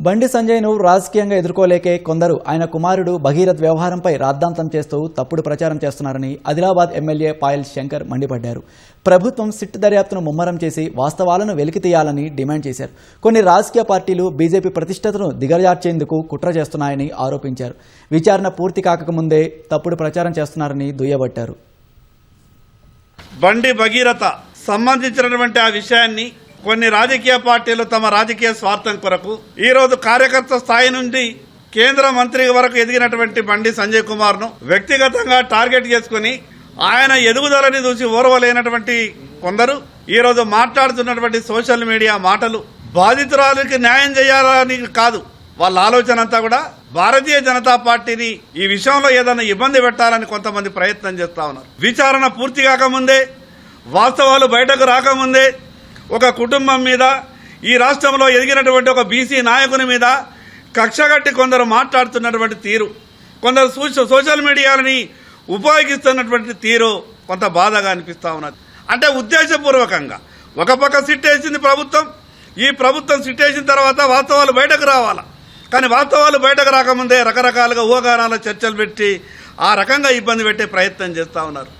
బండి సంజయ్ను రాజకీయంగా ఎదుర్కోలేకే కొందరు ఆయన కుమారుడు భగీరథ్ వ్యవహారంపై రాద్ధాంతం చేస్తూ తప్పుడు ప్రచారం చేస్తున్నారని ఆదిలాబాద్ ఎమ్మెల్యే పాయల్ శంకర్ మండిపడ్డారు. ప్రభుత్వం సిట్ దర్యాప్తును ముమ్మరం చేసి వాస్తవాలను వెలికితీయాలని డిమాండ్ చేశారు. కొన్ని రాజకీయ పార్టీలు బీజేపీ ప్రతిష్టతను దిగజార్చేందుకు కుట్ర చేస్తున్నాయని ఆరోపించారు. విచారణ పూర్తి కాకముందే తప్పుడు ప్రచారం చేస్తున్నారని దుయ్యబట్టారు. బండి భగీరథ సంబంధించినటువంటి ఆ విషయాన్ని కొన్ని రాజకీయ పార్టీలు తమ రాజకీయ స్వార్థం కొరకు ఈరోజు కార్యకర్త స్థాయి నుండి కేంద్ర మంత్రి వరకు ఎదిగినటువంటి బండి సంజయ్ కుమార్ ను వ్యక్తిగతంగా టార్గెట్ చేసుకుని ఆయన ఎదుగుదలని చూసి ఓర్వలేనటువంటి కొందరు ఈరోజు మాట్లాడుతున్నటువంటి సోషల్ మీడియా మాటలు బాధితురాలకి న్యాయం చేయాలని కాదు, వాళ్ళ ఆలోచన అంతా కూడా భారతీయ జనతా పార్టీని ఈ విషయంలో ఏదైనా ఇబ్బంది పెట్టాలని కొంతమంది ప్రయత్నం చేస్తా ఉన్నారు. విచారణ పూర్తి కాకముందే, వాస్తవాలు బయటకు రాకముందే ఒక కుటుంబం మీద, ఈ రాష్ట్రంలో ఎదిగినటువంటి ఒక బీసీ నాయకుని మీద కక్షగట్టి కొందరు మాట్లాడుతున్నటువంటి తీరు, కొందరు సోషల్ మీడియాని ఉపయోగిస్తున్నటువంటి తీరు కొంత బాధగా అనిపిస్తూ ఉన్నది. అంటే ఉద్దేశపూర్వకంగా ఒక పక్క సిట్ వేసింది ప్రభుత్వం, ఈ ప్రభుత్వం సిట్ వేసిన తర్వాత వాస్తవాలు బయటకు రావాలా, కానీ వాస్తవాలు బయటకు రాకముందే రకరకాలుగా ఊహాగానాల చర్చలు పెట్టి ఆ రకంగా ఇబ్బంది పెట్టే ప్రయత్నం చేస్తూ ఉన్నారు.